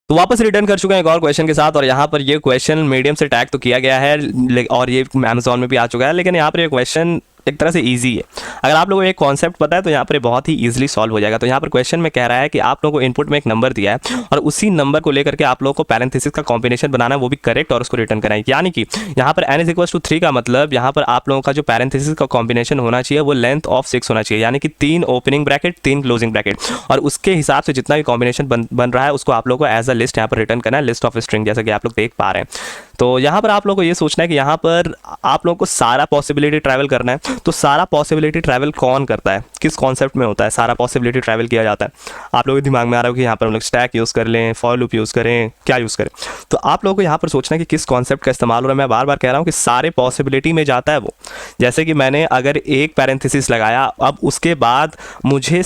तो वापस रिटर्न कर चुके हैं एक और क्वेश्चन के साथ, और यहाँ पर ये क्वेश्चन मीडियम से टैग तो किया गया है और ये अमेजोन में भी आ चुका है, लेकिन यहाँ पर ये क्वेश्चन एक तरह से इजी है। अगर आप लोगों को एक कॉन्सेप्ट पता है तो यहाँ पर बहुत ही इजीली सॉल्व हो जाएगा। तो यहाँ पर क्वेश्चन में कह रहा है कि आप लोगों को इनपुट में एक नंबर दिया है और उसी नंबर को लेकर के आप लोगों को पैरेंथेसिस का कॉम्बिनेशन बनाना है, वो भी करेक्ट, और उसको रिटर्न करना है। यानी कि यहाँ पर n = 3 का मतलब यहाँ पर आप लोगों का जो पैरेंथेसिस का कॉम्बिनेशन होना चाहिए वो लेंथ ऑफ 6 होना चाहिए, यानी कि 3 ओपनिंग ब्रैकेट 3 क्लोजिंग ब्रैकेट, और उसके हिसाब से जितना भी कॉम्बिनेशन बन रहा है उसको आप लोगों को एज अ लिस्ट यहाँ पर रिटर्न करना है, लिस्ट ऑफ स्ट्रिंग, जैसा कि आप लोग देख पा रहे हैं। तो यहाँ पर आप लोगों को ये सोचना है कि यहाँ पर आप लोगों को सारा पॉसिबिलिटी ट्रैवल करना है। तो सारा पॉसिबिलिटी ट्रैवल कौन करता है, किस कॉन्सेप्ट में होता है सारा पॉसिबिलिटी ट्रैवल किया जाता है? आप लोगों के दिमाग में आ रहा हो कि यहाँ पर हम लोग स्टैक यूज़ कर लें, फॉर लूप यूज़ करें, क्या यूज़ करें? तो आप लोगों को यहाँ पर सोचना है कि किस कॉन्सेप्ट का इस्तेमाल हो रहा है। मैं बार बार कह रहा हूँ कि सारे पॉसिबिलिटी में जाता है वो। जैसे कि मैंने अगर एक पैरेंथेसिस लगाया, अब उसके बाद मुझे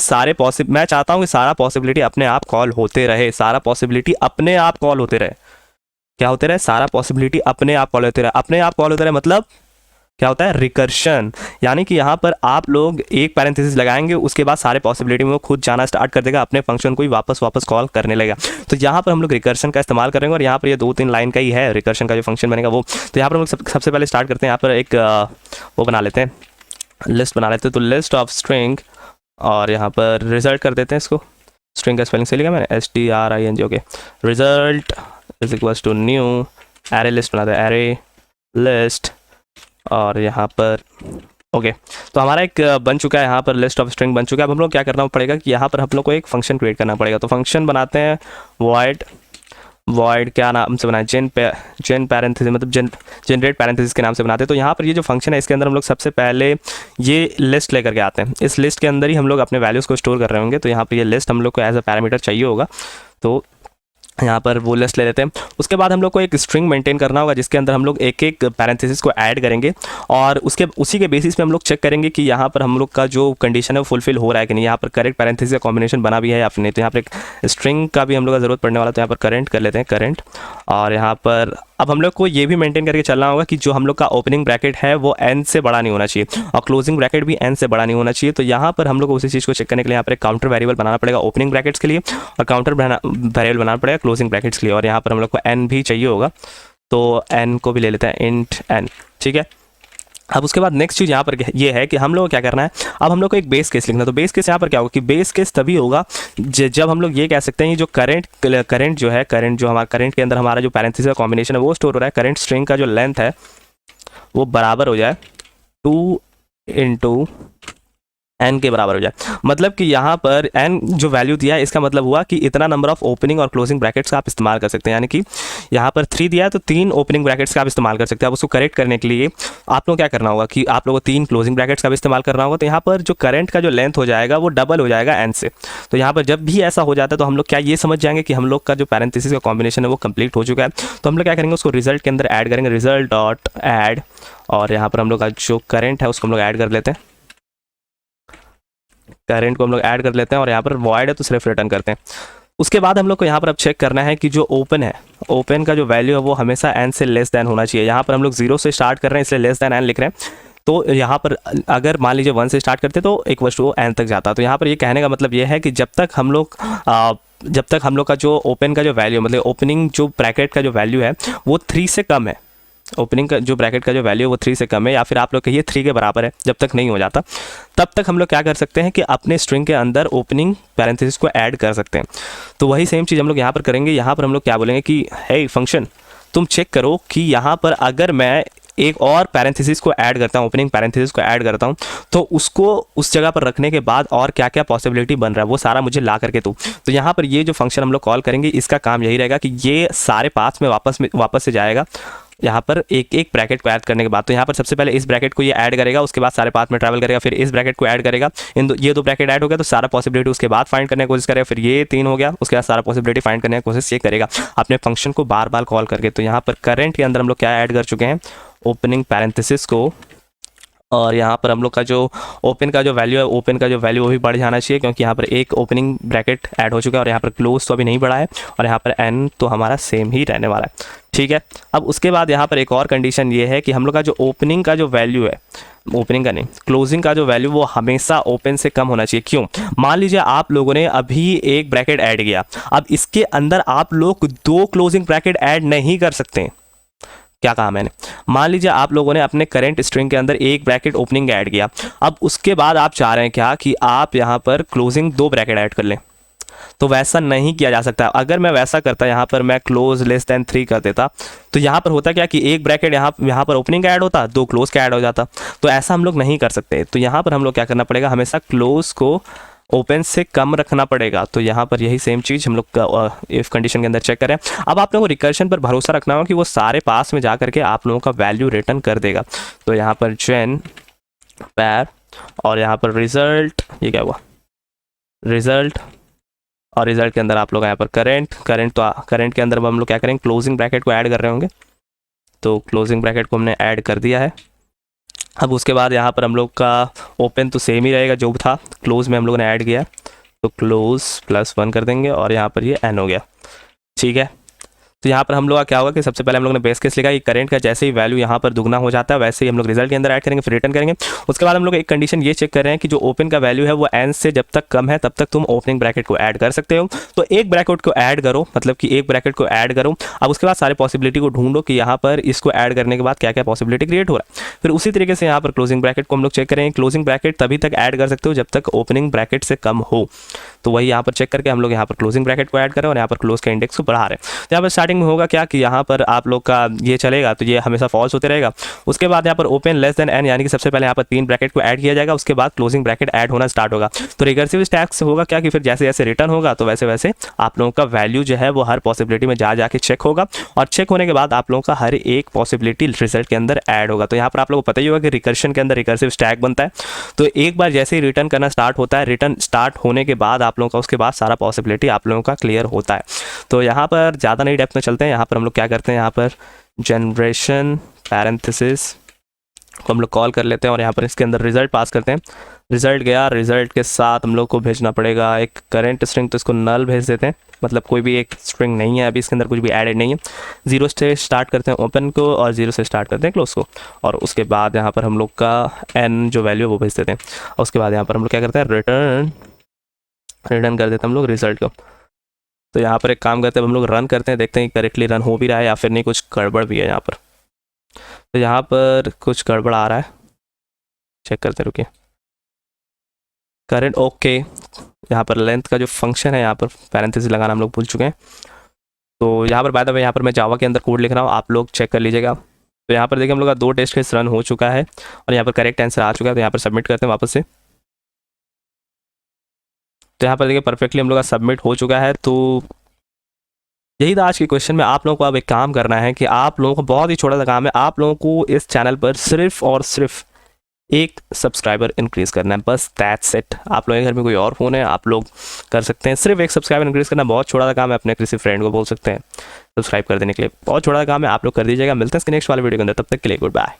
मैं चाहता हूँ कि सारा पॉसिबिलिटी अपने आप कॉल होते रहे, सारा पॉसिबिलिटी अपने आप कॉल होते रहे। क्या होते रहे? सारा पॉसिबिलिटी अपने आप कॉल होते रहे। अपने आप कॉल होते रहे मतलब क्या होता है? रिकर्शन। यानी कि यहाँ पर आप लोग एक पैरेंथेसिस लगाएंगे, उसके बाद सारे पॉसिबिलिटी में वो खुद जाना स्टार्ट कर देगा, अपने फंक्शन को ही वापस कॉल करने लगेगा। तो यहाँ पर हम लोग रिकर्शन का इस्तेमाल करेंगे, और यहाँ पर ये 2-3 लाइन का ही है रिकर्शन का जो फंक्शन बनेगा वो। तो यहाँ पर हम लोग सबसे पहले स्टार्ट करते हैं, यहाँ पर एक वो बना लेते हैं, लिस्ट बना लेते हैं। तो लिस्ट ऑफ स्ट्रिंग, और यहाँ पर रिजल्ट कर देते हैं इसको। स्ट्रिंग का स्पेलिंग सही लिखा मैंने, STRING, okay. Result = new array list बनाते हैं, एरे लिस्ट, और यहाँ पर ओके। तो हमारा एक बन चुका है, यहाँ पर लिस्ट ऑफ स्ट्रिंग बन चुका है। अब हम लोग क्या करना पड़ेगा कि यहाँ पर हम लोग को एक फंक्शन क्रिएट करना पड़ेगा। तो फंक्शन बनाते हैं वॉइड क्या नाम से बनाए, जेन पैरेंथेसिस, मतलब जनरेट पैरेंथेसिस के नाम से बनाते हैं। तो यहाँ पर ये जो फंक्शन है इसके अंदर हम लोग सबसे पहले ये लिस्ट लेकर के आते हैं। इस लिस्ट के अंदर ही हम लोग अपने वैल्यूज़ को स्टोर कर रहे होंगे। तो यहाँ पर ये लिस्ट हम लोग को एज अ पैरामीटर चाहिए होगा, तो यहाँ पर वो लिस्ट ले लेते हैं। उसके बाद हम लोग को एक स्ट्रिंग मेंटेन करना होगा जिसके अंदर हम लोग एक एक पैरेंथेसिस को ऐड करेंगे, और उसी के बेसिस पे हम लोग चेक करेंगे कि यहाँ पर हम लोग का जो कंडीशन है वो फुलफिल हो रहा है कि नहीं। यहाँ पर करेक्ट पैरेंथेसिस का कॉम्बिनेशन बना भी है या फिर नहीं। तो यहाँ पर एक स्ट्रिंग का भी हम लोग का ज़रूरत पड़ने वाला, तो यहाँ पर करेंट कर लेते हैं, करेंट। और यहाँ पर अब हम लोग को ये भी मेंटेन करके चलना होगा कि जो हम लोग का ओपनिंग ब्रैकेट है वो n से बड़ा नहीं होना चाहिए, और क्लोजिंग ब्रैकेट भी n से बड़ा नहीं होना चाहिए। तो यहाँ पर हम लोग को उसी चीज़ को चेक करने के लिए यहाँ पर एक काउंटर वेरिएबल बनाना पड़ेगा ओपनिंग ब्रैकेट्स के लिए, और काउंटर वेरिएबल बनाना पड़ेगा क्लोजिंग ब्रैकेट्स के लिए। और यहाँ पर हम लोग को n भी चाहिए होगा, तो n को भी ले लेते हैं, इंट n, ठीक है। अब उसके बाद नेक्स्ट चीज़ यहाँ पर ये है कि हम लोग को क्या करना है, अब हम लोग को एक बेस केस लिखना है। तो बेस केस यहाँ पर क्या होगा कि बेस केस तभी होगा जब हम लोग ये कह सकते हैं जो करंट जो है, जो हमारा करंट के अंदर हमारा जो पैरेंथेसिस का कॉम्बिनेशन है वो स्टोर हो रहा है, करंट स्ट्रिंग का जो लेंथ है वो बराबर हो जाए 2 × n के बराबर हो जाए। मतलब कि यहाँ पर n जो वैल्यू दिया है इसका मतलब हुआ कि इतना नंबर ऑफ ओपनिंग और क्लोजिंग ब्रैकेट्स का आप इस्तेमाल कर सकते हैं। यानी कि यहाँ पर 3 दिया है तो 3 ओपनिंग ब्रैकेट्स का आप इस्तेमाल कर सकते हैं। अब उसको करेक्ट करने के लिए आप लोग क्या करना होगा कि आप लोगों को 3 क्लोजिंग ब्रैकेट्स का भी इस्तेमाल करना होगा। तो यहाँ पर जो करंट का जो लेंथ हो जाएगा वो डबल हो जाएगा n से। तो यहाँ पर जब भी ऐसा हो जाता है तो हम लोग क्या ये समझ जाएंगे कि हम लोग का जो पैरेंथेसिस का कॉम्बिनेशन है वो कंप्लीट हो चुका है। तो हम लोग क्या करेंगे, उसको रिजल्ट के अंदर ऐड करेंगे, रिजल्ट डॉट ऐड, और यहाँ पर हम लोग का जो करंट है उसको हम लोग ऐड कर लेते हैं, करंट को हम लोग ऐड कर लेते हैं, और यहाँ पर वॉइड है तो सिर्फ रिटर्न करते हैं। उसके बाद हम लोग को यहाँ पर अब चेक करना है कि जो ओपन है, ओपन का जो वैल्यू है वो हमेशा n से लेस देन होना चाहिए। यहाँ पर हम लोग 0 से स्टार्ट कर रहे हैं इसलिए लेस देन n लिख रहे हैं। तो यहाँ पर अगर मान लीजिए 1 से स्टार्ट करते तो n तक जाता। तो यहाँ पर ये कहने का मतलब ये है कि जब तक हम लोग का जो ओपन का जो वैल्यू, मतलब ओपनिंग जो ब्रैकेट का जो वैल्यू है वो 3 से कम है, ओपनिंग का जो ब्रैकेट का जो वैल्यू है वो 3 से कम है, या फिर आप लोग कहिए 3 के बराबर है, जब तक नहीं हो जाता तब तक हम लोग क्या कर सकते हैं कि अपने स्ट्रिंग के अंदर ओपनिंग पैरेंथेसिस को ऐड कर सकते हैं। तो वही सेम चीज़ हम लोग यहाँ पर करेंगे। यहाँ पर हम लोग क्या बोलेंगे कि हे फंक्शन तुम चेक करो कि यहाँ पर अगर मैं एक और पैरेंथेसिस को ऐड करता हूँ, ओपनिंग पैरेंथेसिस को ऐड करता हूँ, तो उसको उस जगह पर रखने के बाद और क्या क्या पॉसिबिलिटी बन रहा है वो सारा मुझे ला करके दो। तो यहाँ पर ये जो फंक्शन हम लोग कॉल करेंगे इसका काम यही रहेगा कि ये सारे पाथ्स में वापस से जाएगा यहाँ पर एक एक ब्रैकेट को ऐड करने के बाद। तो यहाँ पर सबसे पहले इस ब्रैकेट को ये ऐड करेगा, उसके बाद सारे पाथ में ट्रैवल करेगा, फिर इस ब्रैकेट को ऐड करेगा, ये 2 ब्रैकेट ऐड हो गया तो सारा पॉसिबिलिटी उसके बाद फाइंड करने की कोशिश करेगा, फिर ये 3 हो गया, उसके बाद सारा पॉसिबिलिटी फाइंड करने की कोशिश ये करेगा अपने फंक्शन को बार बार कॉल करके। तो यहाँ पर करंट के अंदर हम लोग क्या ऐड कर चुके हैं, ओपनिंग पैरेंथेसिस को, और यहाँ पर हम लोग का जो ओपन का जो वैल्यू है, ओपन का जो वैल्यू वो भी बढ़ जाना चाहिए क्योंकि यहाँ पर एक ओपनिंग ब्रैकेट ऐड हो चुका है, और यहाँ पर क्लोज तो अभी नहीं बढ़ा है, और यहाँ पर n तो हमारा सेम ही रहने वाला है, ठीक है। अब उसके बाद यहाँ पर एक और कंडीशन ये है कि हम लोग का जो ओपनिंग का जो वैल्यू है ओपनिंग का नहीं, क्लोजिंग का जो वैल्यू वो हमेशा ओपन से कम होना चाहिए। क्यों? मान लीजिए आप लोगों ने अभी एक ब्रैकेट ऐड किया, अब इसके अंदर आप लोग 2 क्लोजिंग ब्रैकेट ऐड नहीं कर सकते। क्या कहा मैंने? मान लीजिए आप लोगों ने अपने करंट स्ट्रिंग के अंदर एक ब्रैकेट ओपनिंग ऐड किया, अब उसके बाद आप चाह रहे हैं क्या कि आप यहाँ पर क्लोजिंग 2 ब्रैकेट ऐड कर लें, तो वैसा नहीं किया जा सकता। अगर मैं वैसा करता, यहाँ पर मैं क्लोज लेस देन 3 कर देता, तो यहाँ पर होता क्या कि एक ब्रैकेट यहाँ पर ओपनिंग का ऐड होता, 2 क्लोज का ऐड हो जाता। तो ऐसा हम लोग नहीं कर सकते। तो यहाँ पर हम लोग क्या करना पड़ेगा, हमेशा क्लोज को ओपन से कम रखना पड़ेगा। तो यहाँ पर यही सेम चीज़ हम लोग इफ कंडीशन के अंदर चेक करें। अब आप लोगों को रिकर्शन पर भरोसा रखना होगा कि वो सारे पास में जा करके आप लोगों का वैल्यू रिटर्न कर देगा। तो यहाँ पर जेन पैर और यहाँ पर रिजल्ट, ये क्या हुआ, रिजल्ट, और रिजल्ट के अंदर आप लोग यहाँ पर करंट के अंदर हम लोग क्या करेंगे, क्लोजिंग ब्रैकेट को ऐड कर रहे होंगे। तो क्लोजिंग ब्रैकेट को हमने ऐड कर दिया है। अब उसके बाद यहाँ पर हम लोग का ओपन तो सेम ही रहेगा जो था, क्लोज में हम लोगों ने ऐड किया, तो क्लोज +1 कर देंगे और यहाँ पर ये एन हो गया। ठीक है, तो यहाँ पर हम लोग का क्या होगा कि सबसे पहले हम लोग ने बेस केस लिखा कि करंट का जैसे ही वैल्यू यहाँ पर दुगना हो जाता है वैसे ही हम लोग रिजल्ट के अंदर ऐड करेंगे, फिर रिटर्न करेंगे। उसके बाद हम लोग एक कंडीशन ये चेक कर रहे हैं कि जो ओपन का वैल्यू है वो एन से जब तक कम है तब तक तुम ओपनिंग ब्रैकेट को ऐड कर सकते हो। तो एक ब्रैकेट को ऐड करो, मतलब कि एक ब्रैकेट को ऐड करो। अब उसके बाद सारे पॉसिबिलिटी को ढूंढो कि यहाँ पर इसको ऐड करने के बाद क्या क्या पॉसिबिलिटी क्रिएट हो रहा है। फिर उसी तरीके से यहाँ पर क्लोजिंग ब्रैकेट को हम लोग चेक करेंगे। क्लोजिंग ब्रैकेट तभी तक ऐड कर सकते हो जब तक ओपनिंग ब्रैकेट से कम हो। तो वही यहाँ पर चेक करके हम लोग यहाँ पर क्लोजिंग ब्रैकेट को ऐड करें और यहाँ पर क्लोज का इंडेक्स को बढ़ा रहे हैं। तो यहाँ पर स्टार्टिंग में होगा क्या कि यहाँ पर आप लोग का ये चलेगा तो ये हमेशा फॉल्स होते रहेगा। उसके बाद यहाँ पर ओपन लेस देन एन, यानी कि सबसे पहले यहाँ पर 3 ब्रैकेट को ऐड किया जाएगा, उसके बाद क्लोजिंग ब्रैकेट ऐड होना स्टार्ट होगा। तो रिकर्सिव स्टैक से होगा क्या कि फिर जैसे जैसे रिटर्न होगा तो वैसे वैसे आप लोगों का वैल्यू जो है वो हर पॉसिबिलिटी में जा जाके चेक होगा, और चेक होने के बाद आप लोगों का हर एक पॉसिबिलिटी रिजल्ट के अंदर ऐड होगा। तो यहाँ पर आप लोगों को पता ही होगा कि रिकर्शन के अंदर रिकर्सिव स्टैक बनता है। तो एक बार जैसे ही रिटर्न करना स्टार्ट होता है, रिटर्न स्टार्ट होने के बाद आप लोगों का उसके बाद सारा पॉसिबिलिटी आप लोगों का क्लियर होता है। तो यहाँ पर ज़्यादा नहीं डेप्थ में चलते हैं। यहाँ पर हम लोग क्या करते हैं, यहाँ पर जनरेशन पैरेंथेसिस को हम लोग कॉल कर लेते हैं और यहाँ पर इसके अंदर रिजल्ट पास करते हैं। रिजल्ट गया, रिजल्ट के साथ हम लोग को भेजना पड़ेगा एक करंट स्ट्रिंग, तो इसको नल भेज देते हैं, मतलब कोई भी एक स्ट्रिंग नहीं है अभी इसके अंदर, कुछ भी एडेड नहीं है। 0 से स्टार्ट करते हैं ओपन को और 0 से स्टार्ट करते हैं क्लोज को, और उसके बाद यहाँ पर हम लोग का एन जो वैल्यू है वो भेज देते हैं। और उसके बाद यहाँ पर हम लोग क्या करते हैं, रिटर्न कर देते हैं हम लोग रिजल्ट को। तो यहाँ पर एक काम करते हैं, हम लोग रन करते हैं, देखते हैं कि करेक्टली रन हो भी रहा है या फिर नहीं, कुछ गड़बड़ भी है यहाँ पर। तो यहाँ पर कुछ गड़बड़ आ रहा है, चेक करते रुकिए। करंट ओके, यहाँ पर लेंथ का जो फंक्शन है यहाँ पर पैरेंथेसिस लगाना हम लोग भूल चुके हैं। तो यहाँ पर बाय द वे यहाँ पर मैं जावा के अंदर कोड लिख रहा हूँ, आप लोग चेक कर लीजिएगा। तो यहाँ पर देखिए हम लोग का 2 टेस्ट केस रन हो चुका है और यहाँ पर करेक्ट आंसर आ चुका है। तो यहाँ पर सबमिट करते हैं वापस से। तो यहाँ पर देखिए परफेक्टली हम लोग का सबमिट हो चुका है। तो यही था आज के क्वेश्चन में। आप लोगों को अब एक काम करना है कि आप लोगों को बहुत ही छोटा सा काम है, आप लोगों को इस चैनल पर सिर्फ और सिर्फ 1 सब्सक्राइबर इंक्रीज़ करना है, बस दैट्स इट। आप लोगों के घर में कोई और फ़ोन है, आप लोग कर सकते हैं। सिर्फ 1 सब्सक्राइबर इंक्रीज़ करना बहुत छोटा सा काम है, अपने किसी फ्रेंड को बोल सकते हैं सब्सक्राइब कर देने के लिए, बहुत छोटा सा काम है, आप लोग कर दीजिएगा। मिलते हैं इसके नेक्स्ट वाले वीडियो के अंदर, तब तक के लिए गुड बाय।